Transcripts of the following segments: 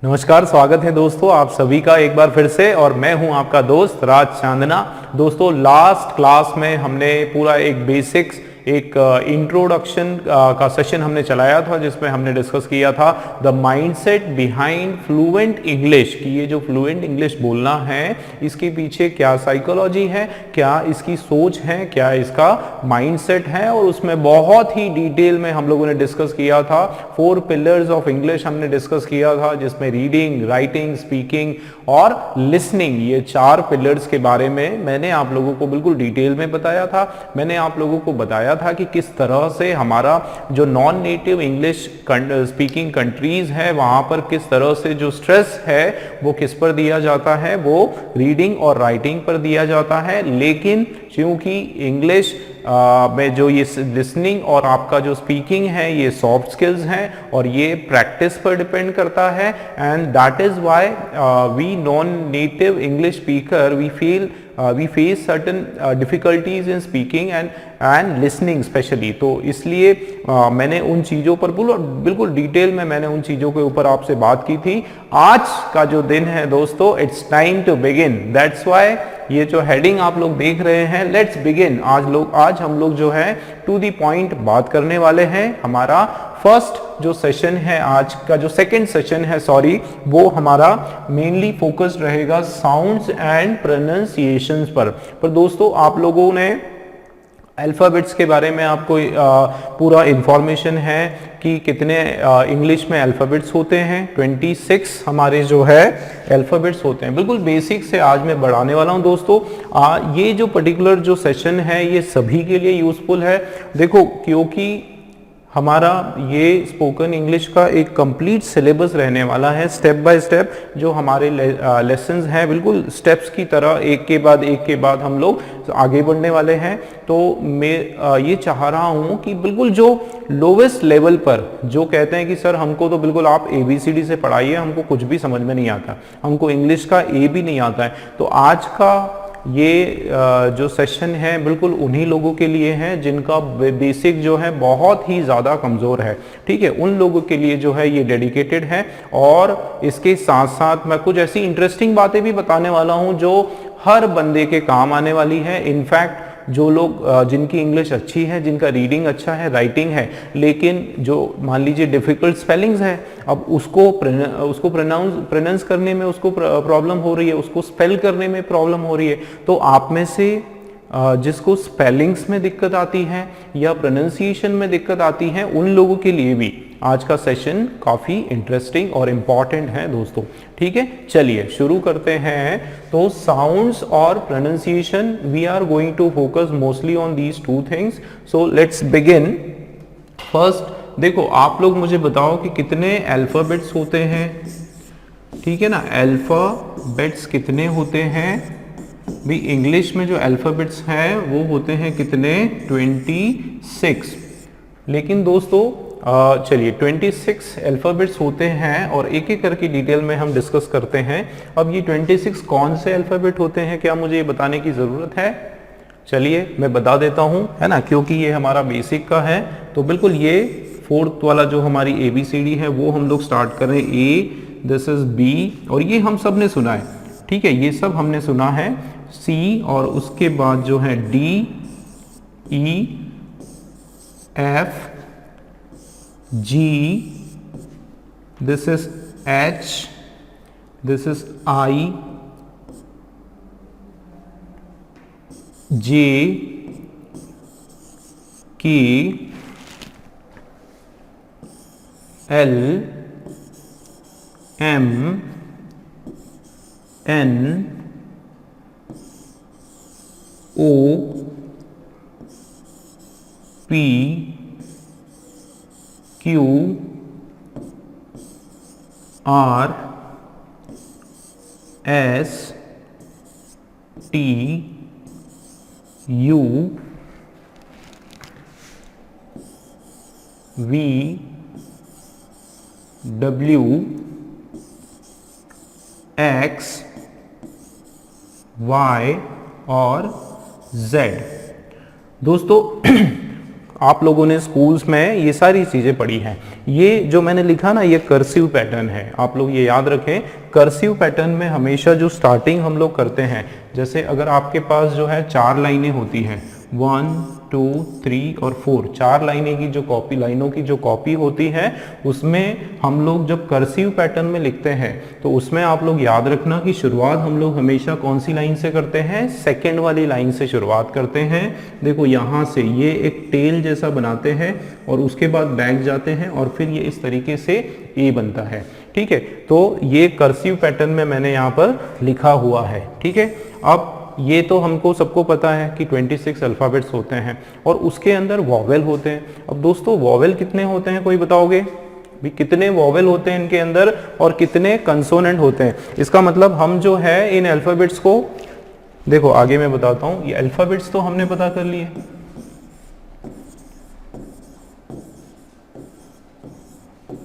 नमस्कार, स्वागत है दोस्तों आप सभी का एक बार फिर से। और मैं हूं आपका दोस्त राज चांदना। दोस्तों लास्ट क्लास में हमने पूरा एक बेसिक्स इंट्रोडक्शन का सेशन हमने चलाया था, जिसमें हमने डिस्कस किया था the mindset behind fluent English, कि ये जो फ्लुएंट इंग्लिश बोलना है इसके पीछे क्या साइकोलॉजी है, क्या इसकी सोच है, क्या इसका माइंडसेट है। और उसमें बहुत ही डिटेल में हम लोगों ने डिस्कस किया था। 4 पिलर्स ऑफ इंग्लिश हमने डिस्कस किया था, जिसमें रीडिंग, राइटिंग, स्पीकिंग और लिसनिंग, ये 4 पिलर्स के बारे में मैंने आप लोगों को बिल्कुल डिटेल में बताया था। मैंने आप लोगों को बताया था कि किस तरह से हमारा जो non native English speaking countries है वहां पर किस तरह से जो स्ट्रेस है वो किस पर दिया जाता है, वो रीडिंग और राइटिंग पर दिया जाता है। लेकिन क्योंकि इंग्लिश में जो ये लिसनिंग और आपका जो स्पीकिंग है ये सॉफ्ट स्किल्स हैं और ये प्रैक्टिस पर डिपेंड करता है, and that is why we non native English speaker we face certain difficulties in speaking and listening specially. तो इसलिए मैंने उन चीज़ों पर बिल्कुल डिटेल में मैंने उन चीज़ों के ऊपर आपसे बात की थी। आज का जो दिन है दोस्तों, it's time to begin. That's why ये जो हेडिंग आप लोग देख रहे हैं, लेट्स बिगिन। आज हम लोग जो है टू द पॉइंट बात करने वाले हैं। हमारा फर्स्ट जो सेशन है, आज का जो सेकंड सेशन है सॉरी, वो हमारा मेनली फोकस रहेगा साउंड्स एंड प्रोनाउंसिएशंस पर दोस्तों आप लोगों ने अल्फ़ाबेट्स के बारे में आपको पूरा इंफॉर्मेशन है कि कितने इंग्लिश में अल्फ़ाबेट्स होते हैं। 26 हमारे जो है अल्फ़ाबेट्स होते हैं। बिल्कुल बेसिक से आज मैं बढ़ाने वाला हूं दोस्तों। ये जो पर्टिकुलर जो सेशन है ये सभी के लिए यूज़फुल है। देखो, क्योंकि हमारा ये स्पोकन इंग्लिश का एक कंप्लीट सिलेबस रहने वाला है, स्टेप बाय स्टेप जो हमारे लेसन्स हैं, बिल्कुल स्टेप्स की तरह एक के बाद हम लोग आगे बढ़ने वाले हैं। तो मैं ये चाह रहा हूँ कि बिल्कुल जो लोवेस्ट लेवल पर जो कहते हैं कि सर हमको तो बिल्कुल आप ABCD से पढ़ाइए, हमको कुछ भी समझ में नहीं आता, हमको इंग्लिश का A भी नहीं आता है, तो आज का ये जो सेशन है बिल्कुल उन्हीं लोगों के लिए है जिनका बेसिक जो है बहुत ही ज़्यादा कमज़ोर है। ठीक है, उन लोगों के लिए जो है ये डेडिकेटेड है। और इसके साथ साथ मैं कुछ ऐसी इंटरेस्टिंग बातें भी बताने वाला हूँ जो हर बंदे के काम आने वाली है। इनफैक्ट जो लोग जिनकी इंग्लिश अच्छी है, जिनका रीडिंग अच्छा है, राइटिंग है, लेकिन जो मान लीजिए डिफ़िकल्ट स्पेलिंग्स है, अब उसको प्रोनाउंस करने में उसको प्रॉब्लम हो रही है, उसको स्पेल करने में प्रॉब्लम हो रही है, तो आप में से जिसको स्पेलिंग्स में दिक्कत आती है या प्रोनाउंसिएशन में दिक्कत आती है, उन लोगों के लिए भी आज का सेशन काफ़ी इंटरेस्टिंग और इम्पॉर्टेंट है दोस्तों। ठीक है, चलिए शुरू करते हैं। तो साउंड्स और pronunciation, we are going to focus mostly on these 2 things. So let's begin. First देखो, आप लोग मुझे बताओ कि कितने अल्फ़ाबेट्स होते हैं। ठीक है ना, अल्फ़ाबेट्स कितने होते हैं भी। इंग्लिश में जो अल्फ़ाबेट्स हैं वो होते हैं कितने, 26। लेकिन दोस्तों चलिए 26 अल्फ़ाबेट्स होते हैं और एक एक करके डिटेल में हम डिस्कस करते हैं। अब ये 26 कौन से अल्फ़ाबेट होते हैं, क्या मुझे ये बताने की ज़रूरत है? चलिए मैं बता देता हूँ, है ना, क्योंकि ये हमारा बेसिक का है। तो बिल्कुल ये 4th वाला जो हमारी ABCD है वो हम लोग स्टार्ट करें। A, दिस इज़ B, और ये हम सब ने सुना है। ठीक है, ये सब हमने सुना है। C, और उसके बाद जो है D, E, F, G, this is H, this is I, J, K, L, M, N, O, P, Q, R, S, T, U, V, W, X, Y और Z। दोस्तों आप लोगों ने स्कूल्स में ये सारी चीज़ें पढ़ी हैं। ये जो मैंने लिखा ना, ये कर्सिव पैटर्न है, आप लोग ये याद रखें। कर्सिव पैटर्न में हमेशा जो स्टार्टिंग हम लोग करते हैं, जैसे अगर आपके पास जो है 4 लाइनें होती हैं, 1 2 3 और 4, 4 लाइनें की जो कॉपी, लाइनों की जो कॉपी होती है, उसमें हम लोग जब कर्सिव पैटर्न में लिखते हैं तो उसमें आप लोग याद रखना कि शुरुआत हम लोग हमेशा कौन सी लाइन से करते हैं, सेकंड वाली लाइन से शुरुआत करते हैं। देखो यहाँ से ये एक टेल जैसा बनाते हैं और उसके बाद बैक जाते हैं और फिर ये इस तरीके से ए बनता है। ठीक है, तो ये कर्सिव पैटर्न में मैंने यहाँ पर लिखा हुआ है। ठीक है, अब ये तो हमको सबको पता है कि 26 अल्फ़ाबेट्स होते हैं और उसके अंदर वॉवेल होते हैं। अब दोस्तों वॉवेल कितने होते हैं, कोई बताओगे भी कितने वॉवेल होते हैं इनके अंदर और कितने कंसोनेंट होते हैं? इसका मतलब हम जो है इन अल्फ़ाबेट्स को, देखो आगे मैं बताता हूँ, ये अल्फ़ाबेट्स तो हमने पता कर लिए,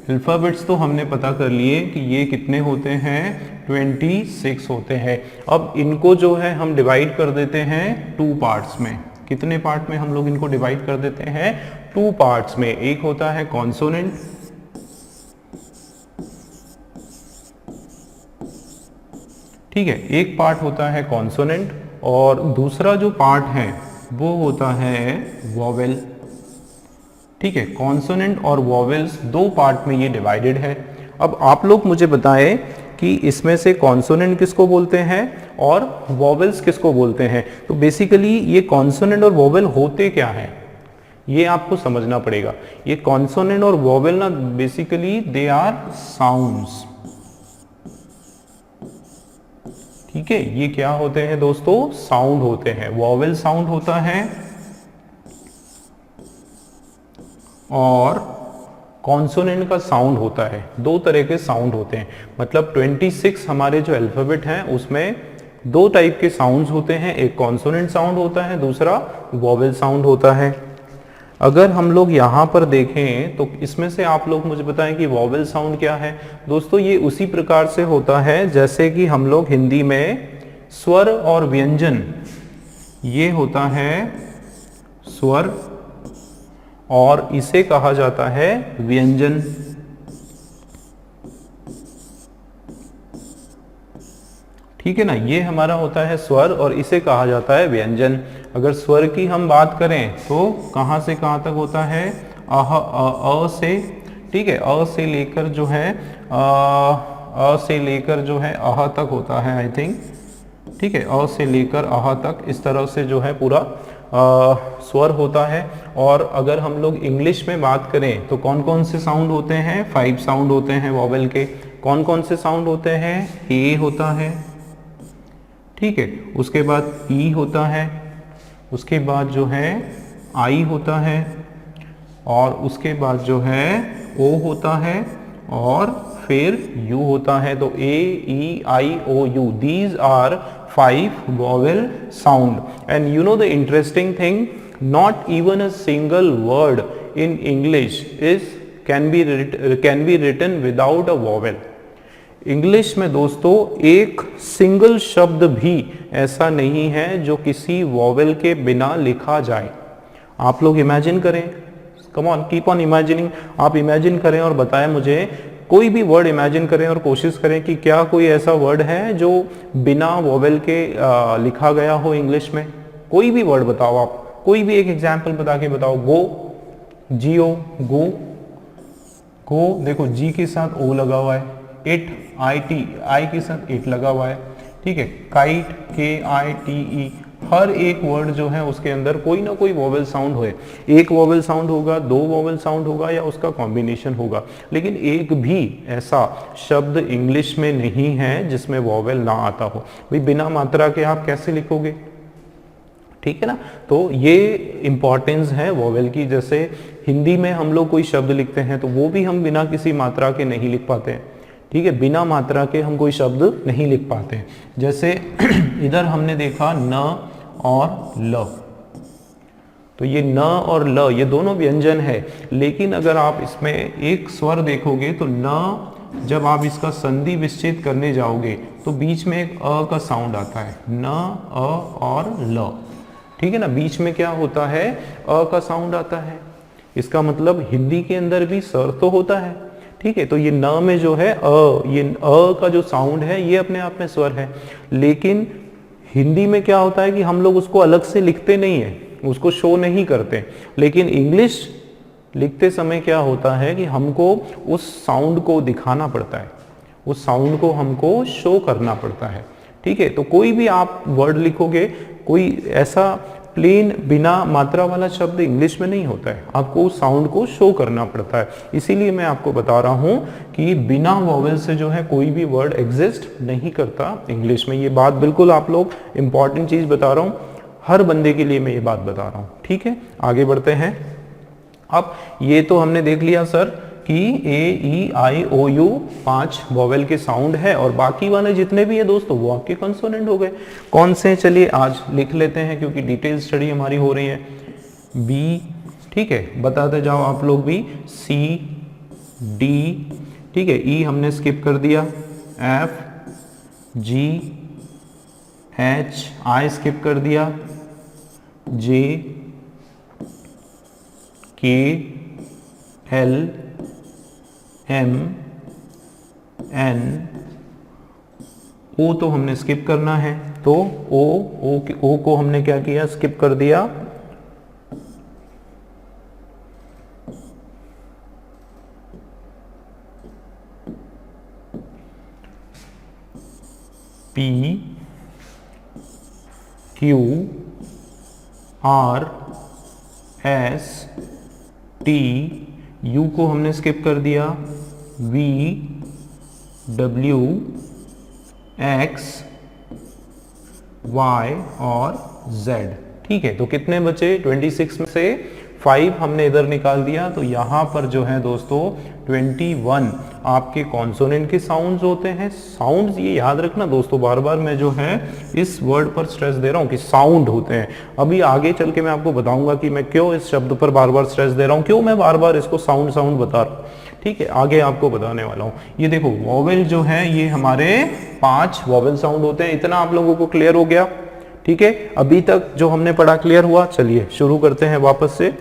अल्फ़ाबेट्स तो हमने पता कर लिए कि ये कितने होते हैं, 26 होते हैं। अब इनको जो है हम डिवाइड कर देते हैं 2 पार्ट्स में। कितने पार्ट में हम लोग इनको डिवाइड कर देते हैं? 2 पार्ट्स में। एक होता है कॉन्सोनेंट, ठीक है, एक पार्ट होता है कॉन्सोनेंट और दूसरा जो पार्ट है वो होता है वॉवेल। ठीक है, कॉन्सोनेंट और वॉवेल्स 2 पार्ट में ये डिवाइडेड है। अब आप लोग मुझे बताएं कि इसमें से कॉन्सोनेंट किसको बोलते हैं और वॉवेल्स किसको बोलते हैं। तो बेसिकली ये कॉन्सोनेंट और वॉवेल होते क्या हैं, ये आपको समझना पड़ेगा। ये कॉन्सोनेंट और वॉवेल ना बेसिकली दे आर साउंड्स। ठीक है, ये क्या होते हैं दोस्तों, साउंड होते हैं। वॉवेल साउंड होता है और कॉन्सोनेंट का साउंड होता है। 2 तरह के साउंड होते हैं, मतलब 26 हमारे जो अल्फाबेट हैं उसमें 2 टाइप के साउंड्स होते हैं, एक कॉन्सोनेंट साउंड होता है, दूसरा वॉवेल साउंड होता है। अगर हम लोग यहाँ पर देखें तो इसमें से आप लोग मुझे बताएं कि वॉवेल साउंड क्या है। दोस्तों ये उसी प्रकार से होता है जैसे कि हम लोग हिंदी में स्वर और व्यंजन, ये होता है स्वर और इसे कहा जाता है व्यंजन। ठीक है ना, ये हमारा होता है स्वर और इसे कहा जाता है व्यंजन। अगर स्वर की हम बात करें तो कहाँ से कहाँ तक होता है, अ से, ठीक है, अ से लेकर जो है अ से लेकर जो है अह तक होता है, आई थिंक। ठीक है, अ से लेकर अह तक इस तरह से जो है पूरा स्वर होता है। और अगर हम लोग इंग्लिश में बात करें तो कौन कौन से साउंड होते हैं, 5 साउंड होते हैं वॉवेल के। कौन कौन से साउंड होते हैं, ए होता है, ठीक है, उसके बाद ई होता है, उसके बाद जो है आई होता है और उसके बाद जो है ओ होता है और फिर यू होता है। तो A E I O U, these are 5 vowel sound. And you know the interesting thing, not even a single word in English can be written without a vowel. English में दोस्तों एक सिंगल शब्द भी ऐसा नहीं है जो किसी वॉवेल के बिना लिखा जाए। आप लोग इमेजिन करें, come on, keep on imagining. आप इमेजिन करें और बताएं मुझे, कोई भी वर्ड इमेजिन करें और कोशिश करें कि क्या कोई ऐसा वर्ड है जो बिना वॉवेल के लिखा गया हो इंग्लिश में। कोई भी वर्ड बताओ, आप कोई भी एक एग्जाम्पल बता के बताओ। गो, जियो, गो, गो, देखो जी के साथ ओ लगा हुआ है। इट, आई टी, आई के साथ इट लगा हुआ है, ठीक है। काइट, के आई टी ई, हर एक वर्ड जो है उसके अंदर कोई ना कोई वॉवेल साउंड हो। एक वॉवेल साउंड होगा, 2 वॉवेल साउंड होगा या उसका कॉम्बिनेशन होगा, लेकिन एक भी ऐसा शब्द इंग्लिश में नहीं है जिसमें वॉवेल ना आता हो। भाई बिना मात्रा के आप कैसे लिखोगे, ठीक है ना। तो ये इंपॉर्टेंस है वॉवेल की। जैसे हिंदी में हम लोग कोई शब्द लिखते हैं तो वो भी हम बिना किसी मात्रा के नहीं लिख पाते हैं, ठीक है, बिना मात्रा के हम कोई शब्द नहीं लिख पाते हैं। जैसे इधर हमने देखा न और ल, तो ये न और ल ये दोनों व्यंजन है, लेकिन अगर आप इसमें एक स्वर देखोगे तो न, जब आप इसका संधि विच्छेद करने जाओगे तो बीच में एक अ का साउंड आता है, न, अ और ल, ठीक है ना, बीच में क्या होता है, अ का साउंड आता है। इसका मतलब हिंदी के अंदर भी सर तो होता है, ठीक है। तो ये न में जो है ये अ का जो साउंड है ये अपने आप में स्वर है, लेकिन हिंदी में क्या होता है कि हम लोग उसको अलग से लिखते नहीं है, उसको शो नहीं करते। लेकिन इंग्लिश लिखते समय क्या होता है कि हमको उस साउंड को दिखाना पड़ता है, उस साउंड को हमको शो करना पड़ता है, ठीक है। तो कोई भी आप वर्ड लिखोगे, कोई ऐसा प्लेन बिना मात्रा वाला शब्द इंग्लिश में नहीं होता है, आपको उस साउंड को शो करना पड़ता है। इसीलिए मैं आपको बता रहा हूं कि बिना वॉवेल से जो है कोई भी वर्ड एग्जिस्ट नहीं करता इंग्लिश में। ये बात बिल्कुल आप लोग इंपॉर्टेंट चीज बता रहा हूं, हर बंदे के लिए मैं ये बात बता रहा हूं, ठीक है। आगे बढ़ते हैं। अब ये तो हमने देख लिया सर कि ए E I O you 5 vowel के साउंड है, और बाकी वाले जितने भी है दोस्तों वो आपके कंसोनेंट हो गए। कौन से, चलिए आज लिख लेते हैं क्योंकि डिटेल स्टडी हमारी हो रही है। बी, ठीक है, बताते जाओ आप लोग भी। सी, डी, ठीक है, ई हमने स्किप कर दिया। F, G, H, I skip कर दिया। जे, के, एल, एम, एन, ओ तो हमने स्किप करना है, तो ओ को हमने क्या किया, स्किप कर दिया। P, Q, R, S, T, U को हमने स्किप कर दिया। वी, डब्ल्यू, एक्स, वाई और जेड, ठीक है। तो कितने बचे, 26 में से 5 हमने इधर निकाल दिया, तो यहां पर जो है दोस्तों 21 आपके कॉन्सोनेंट के साउंड्स होते हैं। साउंड्स ये याद रखना दोस्तों, बार बार मैं जो है इस वर्ड पर स्ट्रेस दे रहा हूं कि साउंड होते हैं। अभी आगे चल के मैं आपको बताऊंगा कि मैं क्यों इस शब्द पर बार बार स्ट्रेस दे रहा हूं, क्यों मैं बार बार इसको साउंड साउंड बता रहा हूं, ठीक है। आगे आपको बताने वाला हूं। ये देखो वॉवेल जो है ये हमारे 5 वॉवेल साउंड होते हैं। इतना आप लोगों को क्लियर हो गया, ठीक है। अभी तक जो हमने पढ़ा क्लियर हुआ। चलिए शुरू करते हैं वापस से।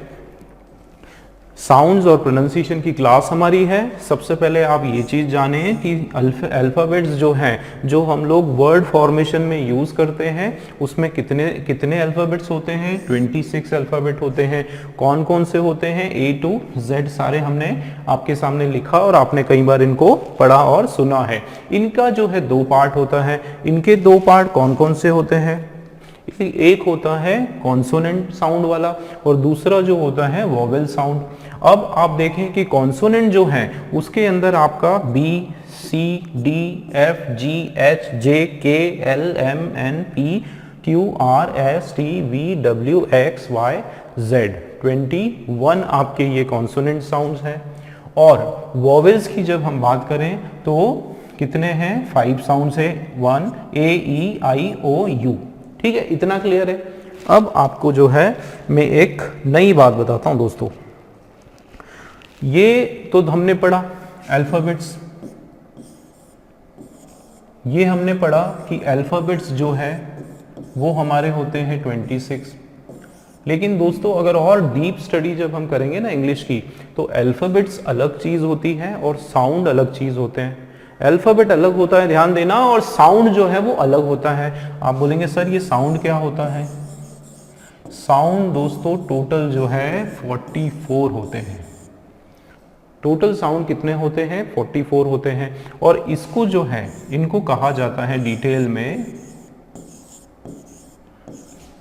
साउंड्स और प्रोनाउंसिएशन की क्लास हमारी है। सबसे पहले आप ये चीज जाने कि अल्फाबेट्स जो हैं, जो हम लोग वर्ड फॉर्मेशन में यूज करते हैं, उसमें कितने कितने अल्फाबेट्स होते हैं, 26 अल्फाबेट होते हैं। कौन कौन से होते हैं, A to Z सारे हमने आपके सामने लिखा और आपने कई बार इनको पढ़ा और सुना है। इनका जो है 2 पार्ट होता है। इनके 2 पार्ट कौन कौन से होते हैं, एक होता है कॉन्सोनेंट साउंड वाला और दूसरा जो होता है वॉवेल साउंड। अब आप देखें कि कॉन्सोनेंट जो है उसके अंदर आपका B, C, D, F, G, H, J, K, L, M, N, P, Q, R, S, T, V, W, X, Y, Z, 21 आपके ये कॉन्सोनेंट साउंड्स हैं। और वॉवेल्स की जब हम बात करें तो कितने हैं, 5 साउंड्स है। 1 ए, ई, आई, ओ, यू, ठीक है। इतना क्लियर है। अब आपको जो है मैं एक नई बात बताता हूं दोस्तों। ये तो हमने पढ़ा अल्फाबेट्स, ये हमने पढ़ा कि अल्फाबेट्स जो है वो हमारे होते हैं 26। लेकिन दोस्तों अगर और डीप स्टडी जब हम करेंगे ना इंग्लिश की, तो अल्फाबेट्स अलग चीज होती है और साउंड अलग चीज होते हैं। अल्फाबेट अलग होता है, ध्यान देना, और साउंड जो है वो अलग होता है। आप बोलेंगे सर ये साउंड क्या होता है। साउंड दोस्तों टोटल जो है 44 होते हैं। टोटल साउंड कितने होते हैं, 44 होते हैं। और इसको जो है इनको कहा जाता है डिटेल में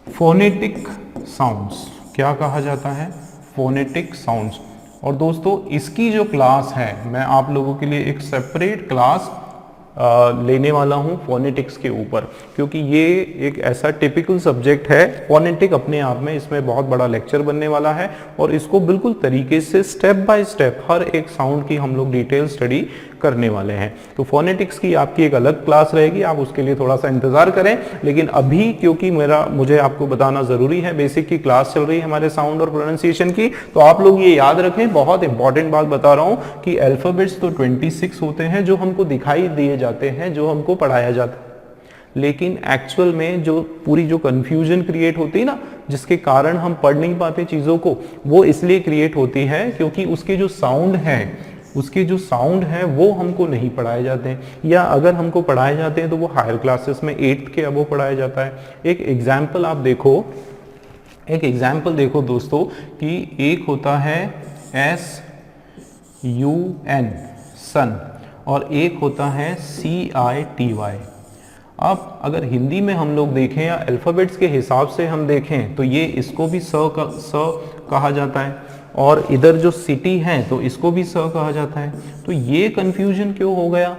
फोनेटिक साउंड्स। क्या कहा जाता है, फोनेटिक साउंड्स। और दोस्तों इसकी जो क्लास है मैं आप लोगों के लिए एक सेपरेट क्लास लेने वाला हूं फोनेटिक्स के ऊपर, क्योंकि ये एक ऐसा टिपिकल सब्जेक्ट है। फोनेटिक अपने आप में इसमें बहुत बड़ा लेक्चर बनने वाला है और इसको बिल्कुल तरीके से स्टेप बाय स्टेप हर एक साउंड की हम लोग डिटेल स्टडी करने वाले हैं। तो फोनेटिक्स की आपकी एक अलग क्लास रहेगी, आप उसके लिए थोड़ा सा इंतजार करें। लेकिन अभी क्योंकि मुझे आपको बताना जरूरी है, बेसिक की क्लास चल रही है हमारे साउंड और प्रोनाउंसिएशन की, तो आप लोग ये याद रखें, बहुत इंपॉर्टेंट बात बता रहा हूं कि अल्फाबेट्स तो 26 होते हैं जो हमको दिखाई दिए जाते हैं, जो हमको पढ़ाया जाता है। लेकिन एक्चुअल में जो पूरी जो कंफ्यूजन क्रिएट होती है ना, जिसके कारण हम पढ़ नहीं पाते चीज़ों को, वो इसलिए क्रिएट होती है क्योंकि उसके जो साउंड है वो हमको नहीं पढ़ाए जाते हैं, या अगर हमको पढ़ाए जाते हैं तो वो हायर क्लासेस में 8th के अबव पढ़ाया जाता है। एक एग्जाम्पल देखो दोस्तों कि एक होता है SUN सन और एक होता है CITY। अब अगर हिंदी में हम लोग देखें या अल्फ़ाबेट्स के हिसाब से हम देखें तो ये इसको भी स कहा जाता है, और इधर जो सिटी है तो इसको भी स कहा जाता है। तो ये कंफ्यूजन क्यों हो गया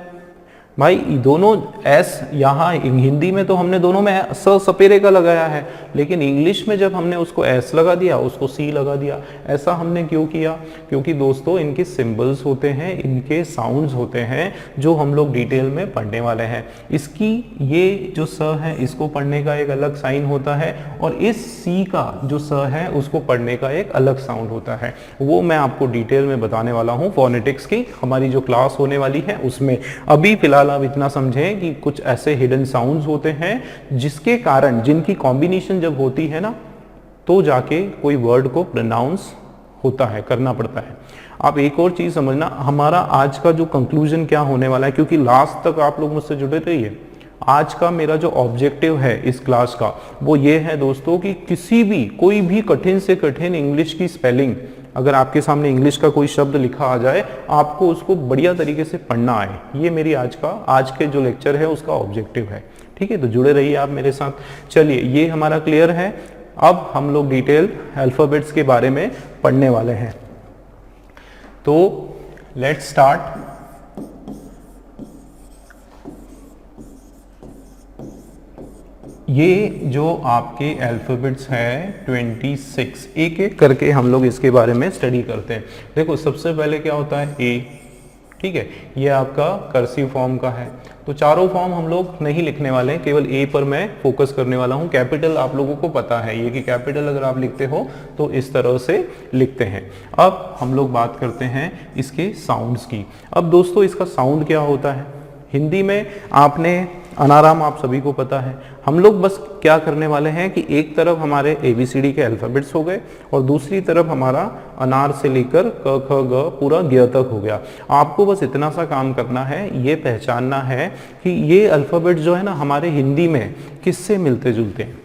भाई? दोनों एस यहाँ हिंदी में तो हमने दोनों में स सपेरे का लगाया है, लेकिन इंग्लिश में जब हमने उसको एस लगा दिया, उसको सी लगा दिया। ऐसा हमने क्यों किया? क्योंकि दोस्तों इनके सिंबल्स होते हैं, इनके साउंड्स होते हैं जो हम लोग डिटेल में पढ़ने वाले हैं। इसकी ये जो स है इसको पढ़ने का एक अलग साइन होता है, और इस सी का जो स है उसको पढ़ने का एक अलग साउंड होता है। वो मैं आपको डिटेल में बताने वाला हूँ फोनेटिक्स की हमारी जो क्लास होने वाली है उसमें। अभी फिलहाल आप इतना समझें कि कुछ ऐसे हिडन साउंड्स होते हैं जिसके कारण, जिनकी कॉम्बिनेशन जब होती है ना तो जाके कोई वर्ड को प्रोनाउंस होता है, करना पड़ता है। आप एक और चीज समझना, हमारा आज का जो कंक्लूजन क्या होने वाला है, क्योंकि लास्ट तक आप लोग मुझसे जुड़े रहिए। आज का मेरा जो ऑब्जेक्टिव है इस क्लास का वो ये है दोस्तों कि कोई भी कठिन से कठिन इंग्लिश की स्पेलिंग, अगर आपके सामने इंग्लिश का कोई शब्द लिखा आ जाए, आपको उसको बढ़िया तरीके से पढ़ना आए। ये मेरी आज के जो लेक्चर है उसका ऑब्जेक्टिव है। ठीक है, तो जुड़े रहिए आप मेरे साथ। चलिए, ये हमारा क्लियर है। अब हम लोग डिटेल अल्फाबेट्स के बारे में पढ़ने वाले हैं। तो लेट्स स्टार्ट। ये जो आपके अल्फाबेट्स है 26, एक एक करके हम लोग इसके बारे में स्टडी करते हैं। देखो, सबसे पहले क्या होता है ए। ठीक है, ये आपका कर्सिव फॉर्म का है। तो चारों फॉर्म हम लोग नहीं लिखने वाले हैं, केवल ए पर मैं फोकस करने वाला हूं। कैपिटल आप लोगों को पता है ये कि कैपिटल अगर आप लिखते हो तो इस तरह से लिखते हैं। अब हम लोग बात करते हैं इसके साउंड्स की। अब दोस्तों इसका साउंड क्या होता है? हिंदी में आपने अनाराम, आप सभी को पता है। हम लोग बस क्या करने वाले हैं कि एक तरफ हमारे ABCD के अल्फाबेट्स हो गए और दूसरी तरफ हमारा अनार से लेकर क ख ग पूरा ग तक हो गया। आपको बस इतना सा काम करना है, ये पहचानना है कि ये अल्फाबेट जो है ना हमारे हिंदी में किससे मिलते जुलते हैं।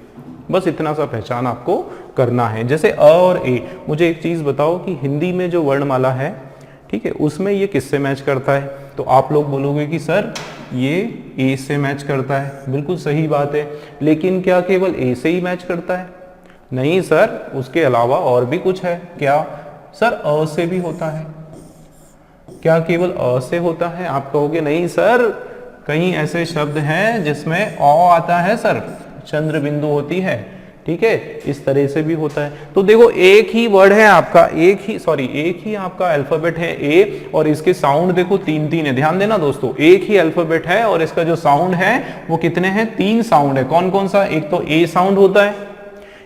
बस इतना सा पहचान आपको करना है। जैसे अ और ए, मुझे एक चीज बताओ कि हिंदी में जो वर्णमाला है, ठीक है, उसमें ये किससे मैच करता है? तो आप लोग बोलोगे कि सर ये ए से मैच करता है। बिल्कुल सही बात है, लेकिन क्या केवल ए से ही मैच करता है? नहीं सर, उसके अलावा और भी कुछ है। क्या सर? अ से भी होता है। क्या केवल अ से होता है? आप कहोगे नहीं सर, कई ऐसे शब्द हैं जिसमें अ आता है सर, चंद्र बिंदु होती है। ठीक है, इस तरह से भी होता है। तो देखो, एक ही वर्ड है आपका, एक ही आपका अल्फाबेट है ए, और इसके साउंड देखो 3 है। ध्यान देना दोस्तों, एक ही अल्फाबेट है और इसका जो साउंड है वो कितने हैं? 3 साउंड है। कौन कौन सा? एक तो ए साउंड होता है,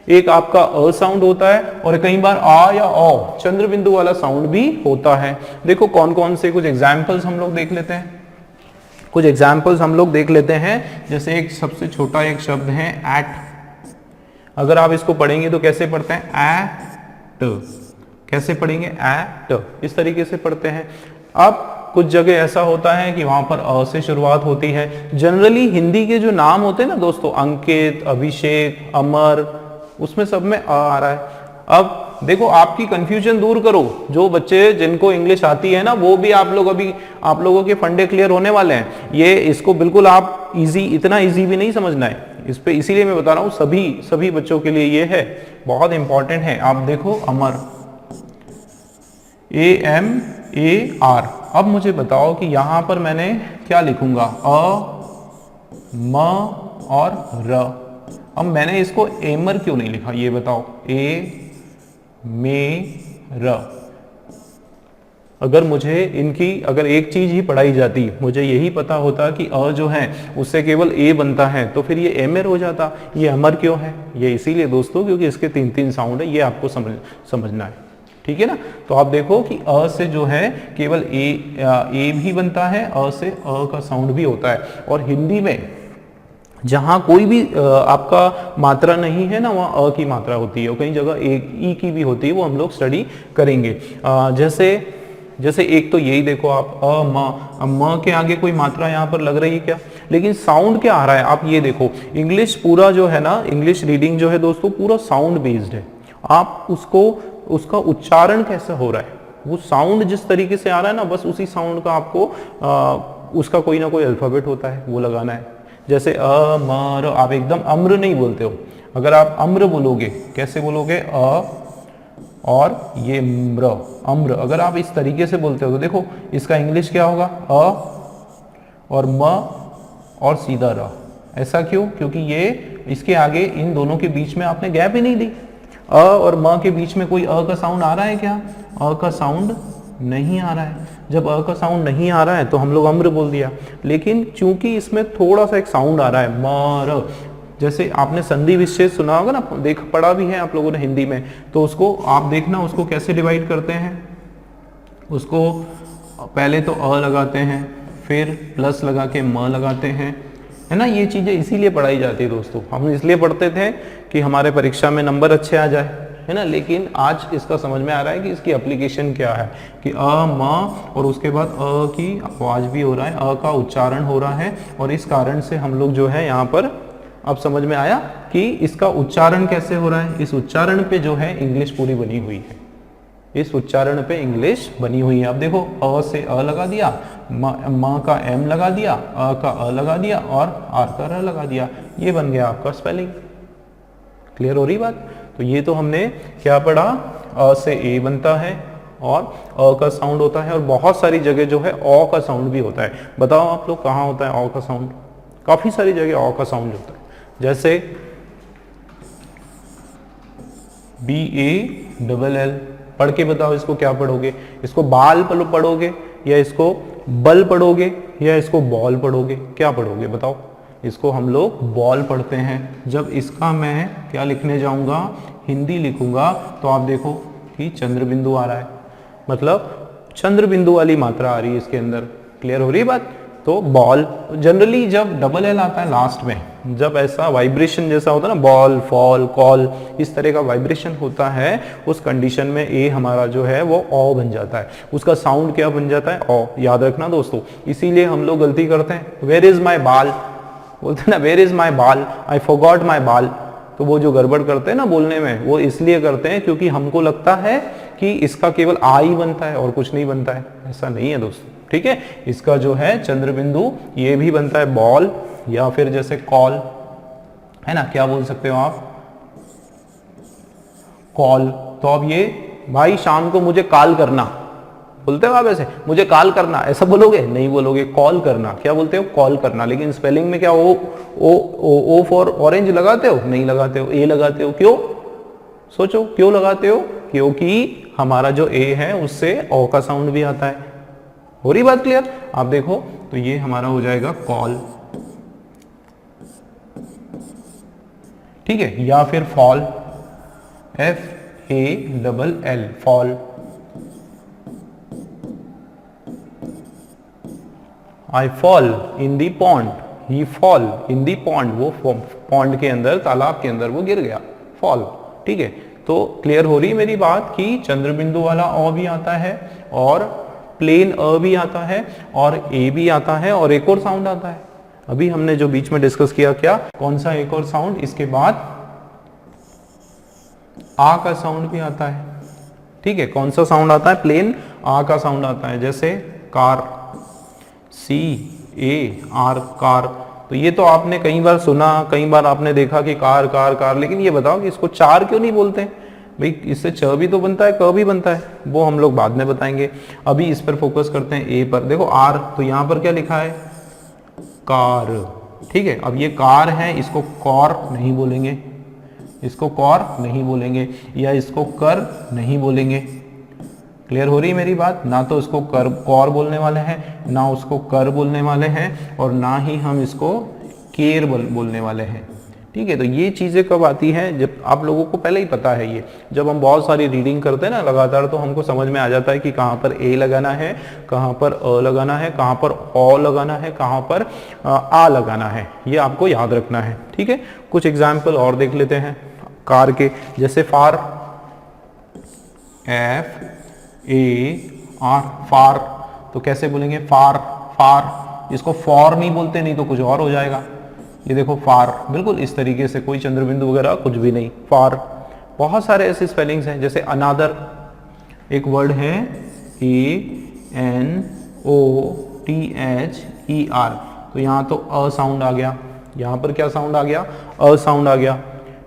एक आपका अ साउंड होता है, और कई बार आ या औ चंद्र बिंदु वाला साउंड भी होता है। देखो कौन कौन से कुछ एग्जाम्पल्स हम लोग देख लेते हैं। जैसे एक सबसे छोटा एक शब्द है एट। अगर आप इसको पढ़ेंगे तो कैसे पढ़ते हैं? एट। कैसे पढ़ेंगे? एट। इस तरीके से पढ़ते हैं। अब कुछ जगह ऐसा होता है कि वहां पर अ से शुरुआत होती है। जनरली हिंदी के जो नाम होते हैं ना दोस्तों, अंकित, अभिषेक, अमर, उसमें सब में अ आ रहा है। अब देखो, आपकी कंफ्यूजन दूर करो। जो बच्चे जिनको इंग्लिश आती है ना, वो भी आप लोगों के फंडे क्लियर होने वाले हैं। ये इसको बिल्कुल आप इतना इजी भी नहीं समझना है इस पे, इसीलिए मैं बता रहा हूं सभी बच्चों के लिए ये है, बहुत इंपॉर्टेंट है। आप देखो, अमर, AMAR। अब मुझे बताओ कि यहां पर मैंने क्या लिखूंगा? अ, म और र। अब मैंने इसको एमर क्यों नहीं लिखा, ये बताओ? र। अगर एक चीज ही पढ़ाई जाती, मुझे यही पता होता कि अ जो है उससे केवल ए बनता है, तो फिर ये एमर हो जाता। ये अमर क्यों है? ये इसीलिए दोस्तों क्योंकि इसके 3 साउंड है। ये आपको समझना है। ठीक है ना? तो आप देखो कि अ से जो है केवल ए भी बनता है, अ से अ का साउंड भी होता है। और हिंदी में जहां कोई भी आपका मात्रा नहीं है ना, वहाँ अ की मात्रा होती है, और कई जगह एक ई की भी होती है, वो हम लोग स्टडी करेंगे। जैसे एक तो यही देखो आप म के आगे कोई मात्रा यहाँ पर लग रही है क्या, लेकिन साउंड क्या आ रहा है आप ये देखो। इंग्लिश पूरा जो है ना, इंग्लिश रीडिंग जो है दोस्तों पूरा साउंड बेस्ड है। आप उसका उच्चारण कैसे हो रहा है, वो साउंड जिस तरीके से आ रहा है ना, बस उसी साउंड का आपको उसका कोई ना कोई अल्फाबेट होता है वो लगाना है। जैसे र, आप एकदम अम्र नहीं बोलते हो। अगर आप अम्र बोलोगे, कैसे बोलोगे, और ये म्र, अम्र, अगर आप इस तरीके से बोलते हो तो देखो इसका इंग्लिश क्या होगा, और म और सीधा र। ऐसा क्यों? क्योंकि ये इसके आगे इन दोनों के बीच में आपने गैप ही नहीं दी। और म के बीच में कोई का साउंड आ रहा है क्या? का साउंड नहीं आ रहा है। जब का साउंड नहीं आ रहा है तो हम लोग अम्र बोल दिया। लेकिन चूंकि इसमें थोड़ा सा एक साउंड आ रहा है, मर, जैसे आपने संधि विच्छेद सुना होगा ना, पढ़ा भी है आप लोगों ने हिंदी में, तो उसको आप देखना, उसको कैसे डिवाइड करते हैं। उसको पहले तो लगाते हैं, फिर प्लस लगा के म लगाते हैं, है ना। ये चीजें इसीलिए पढ़ाई जाती है दोस्तों, हम इसलिए पढ़ते थे कि हमारे परीक्षा में नंबर अच्छे आ जाए, है ना। लेकिन आज इसका समझ में आ रहा है कि इसकी एप्लीकेशन क्या है, कि म और उसके बाद की आवाज भी हो रहा है, का उच्चारण हो रहा है, और इस कारण से हम लोग जो है यहाँ पर, अब समझ में आया कि इसका उच्चारण कैसे हो रहा है। इस उच्चारण पे जो है इंग्लिश पूरी बनी हुई है, इस उच्चारण पे इंग्लिश बनी हुई है। अब देखो अ से अ लगा दिया, म का एम लगा दिया, अ का अ लगा दिया, और आर का र लगा दिया, ये बन गया आपका स्पेलिंग। क्लियर हो रही बात? तो ये तो हमने क्या पढ़ा, अ से ए बनता है और अ का साउंड होता है, और बहुत सारी जगह जो है अ का साउंड भी होता है। बताओ आप लोग कहाँ होता है अ का साउंड? काफी सारी जगह अ का साउंड होता है। जैसे BALL, पढ़ के बताओ इसको क्या पढ़ोगे? इसको बाल पढ़ोगे, या इसको बल पढ़ोगे, या इसको बॉल पढ़ोगे? क्या पढ़ोगे बताओ? इसको हम लोग बॉल पढ़ते हैं। जब इसका मैं क्या लिखने जाऊंगा, हिंदी लिखूंगा, तो आप देखो कि चंद्र बिंदु आ रहा है, मतलब चंद्र बिंदु वाली मात्रा आ रही है इसके अंदर। क्लियर हो रही है बात? तो बॉल, जनरली जब डबल एल आता है लास्ट में, जब ऐसा वाइब्रेशन जैसा होता है ना, बॉल, फॉल, कॉल, इस तरह का वाइब्रेशन होता है, उस कंडीशन में ए हमारा जो है वो ओ बन जाता है। उसका साउंड क्या बन जाता है? ओ। याद रखना दोस्तों, इसीलिए हम लोग गलती करते हैं, वेयर इज माई बाल बोलते हैं ना, वेयर इज माई बाल, आई फॉरगॉट माई बाल। तो वो जो गड़बड़ करते हैं ना बोलने में, वो इसलिए करते हैं क्योंकि हमको लगता है कि इसका केवल आ ही बनता है और कुछ नहीं बनता है। ऐसा नहीं है दोस्तों, ठीक है। इसका जो है चंद्र बिंदु, ये भी बनता है बॉल, या फिर जैसे कॉल, है ना, क्या बोल सकते हो आप? कॉल। तो अब ये भाई शाम को मुझे कॉल करना बोलते हो आप, ऐसे मुझे कॉल करना, ऐसा बोलोगे? नहीं बोलोगे, कॉल करना। क्या बोलते हो? कॉल करना। लेकिन स्पेलिंग में क्या ओ फॉर ऑरेंज लगाते हो? नहीं लगाते हो, ए लगाते हो। क्यों? सोचो क्यों लगाते हो? क्योंकि हमारा जो ए है उससे ओ का साउंड भी आता है। हो रही बात क्लियर? आप देखो तो ये हमारा हो जाएगा कॉल, ठीक है, या फिर fall, FALL, fall. I fall in the pond, he fall in the pond, वो पॉन्ड के अंदर, तालाब के अंदर वो गिर गया, फॉल। ठीक है, तो क्लियर हो रही मेरी बात कि चंद्र बिंदु वाला अ भी आता है, और प्लेन अ भी आता है, और ए भी आता है, और एक और साउंड आता है। अभी हमने जो बीच में डिस्कस किया, क्या कौन सा एक और साउंड? इसके बाद आ का साउंड भी आता है। ठीक है, कौन सा साउंड आता है? प्लेन आ का साउंड आता है। जैसे कार, CAR, कार। तो ये तो आपने कई बार सुना, कई बार आपने देखा कि कार कार कार, लेकिन ये बताओ कि इसको चार क्यों नहीं बोलते हैं भाई? इससे च भी तो बनता है, क भी बनता है, वो हम लोग बाद में बताएंगे। अभी इस पर फोकस करते हैं, ए पर। देखो आर, तो यहाँ पर क्या लिखा है? कार। ठीक है, अब ये कार है, इसको कॉर नहीं बोलेंगे, इसको कॉर नहीं बोलेंगे, या इसको कर नहीं बोलेंगे। क्लियर हो रही है मेरी बात? ना तो इसको कर कॉर बोलने वाले हैं, ना उसको कर बोलने वाले हैं, और ना ही हम इसको केर बोलने वाले हैं। ठीक ठीक है। तो ये चीज़ें कब आती हैं, जब आप लोगों को पहले ही पता है ये, जब हम बहुत सारी रीडिंग करते हैं ना लगातार, तो हमको समझ में आ जाता है कि कहाँ पर ए लगाना है, कहाँ पर अ लगाना है, कहाँ पर ओ लगाना है, कहाँ पर आ लगाना है, ये आपको याद रखना है। ठीक है, कुछ एग्जाम्पल और देख लेते हैं कार के, जैसे फार, FAR, फार, तो कैसे बोलेंगे फार, फार, इसको फॉर नहीं बोलते, नहीं तो कुछ और हो जाएगा। ये देखो फार, बिल्कुल इस तरीके से, कोई चंद्र बिंदु वगैरह कुछ भी नहीं, फार। बहुत सारे ऐसे स्पेलिंग्स हैं, जैसे अनादर, एक वर्ड है ANOTHER, तो यहाँ तो अ साउंड आ गया, यहाँ पर क्या साउंड आ गया, अ साउंड आ गया।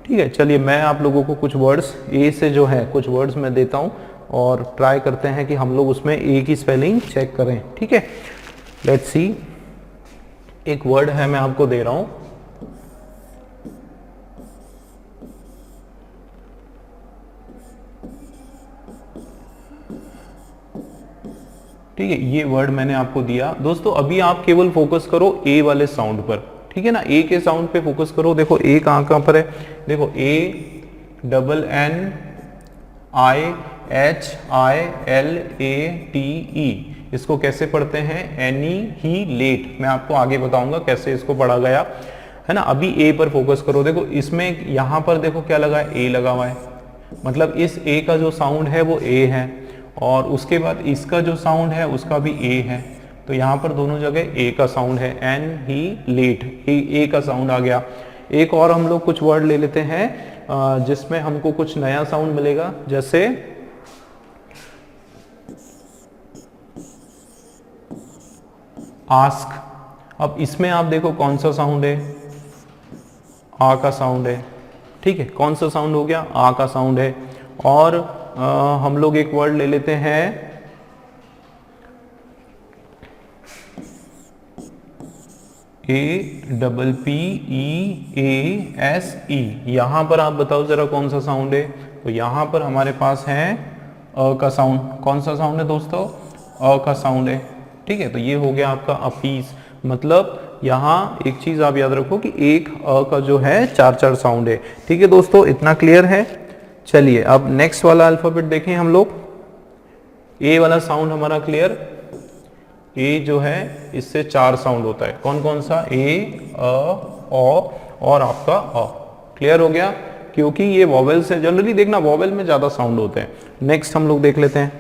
ठीक है, चलिए मैं आप लोगों को कुछ वर्ड्स ए से जो है कुछ वर्ड्स मैं देता हूँ और ट्राई करते हैं कि हम लोग उसमें ए की स्पेलिंग चेक करें। ठीक है, लेट्स सी। एक वर्ड है, मैं आपको दे रहा हूं, ठीक है, ये वर्ड मैंने आपको दिया। दोस्तों अभी आप केवल फोकस करो ए वाले साउंड पर, ठीक है ना, ए के साउंड पे फोकस करो। देखो ए कहाँ पर है, देखो ANNIHILATE, इसको कैसे पढ़ते हैं, एनीहिलेट। मैं आपको आगे बताऊंगा कैसे इसको पढ़ा गया है ना। अभी ए पर फोकस करो। देखो इसमें यहाँ पर देखो क्या लगा है, ए लगा हुआ है, मतलब इस ए का जो साउंड है वो ए है, और उसके बाद इसका जो साउंड है उसका भी ए है, तो यहाँ पर दोनों जगह ए का साउंड है, एनहीलेट, ए का साउंड आ गया। एक और हम लोग कुछ वर्ड ले लेते हैं जिसमें हमको कुछ नया साउंड मिलेगा, जैसे आस्क। अब इसमें आप देखो कौन सा साउंड है, आ का साउंड है। ठीक है, कौन सा साउंड हो गया, आ का साउंड है। और हम लोग एक वर्ड ले लेते हैं APPEASE। यहां पर आप बताओ जरा कौन सा साउंड है, तो यहां पर हमारे पास है अ का साउंड। कौन सा साउंड है दोस्तों, अ का साउंड है। ठीक है, तो ये हो गया आपका अपीस। मतलब यहाँ एक चीज आप याद रखो कि एक अ का जो है 4-4 साउंड है। ठीक है दोस्तों, इतना क्लियर है। चलिए अब नेक्स्ट वाला अल्फाबेट देखें हम लोग। ए वाला साउंड हमारा क्लियर, ए जो है इससे 4 साउंड होता है। कौन कौन सा, ए, अ, ओ और आपका अ। क्लियर हो गया, क्योंकि ये वॉवेल से जनरली देखना, वॉवेल में ज्यादा साउंड होते हैं। नेक्स्ट हम लोग देख लेते हैं,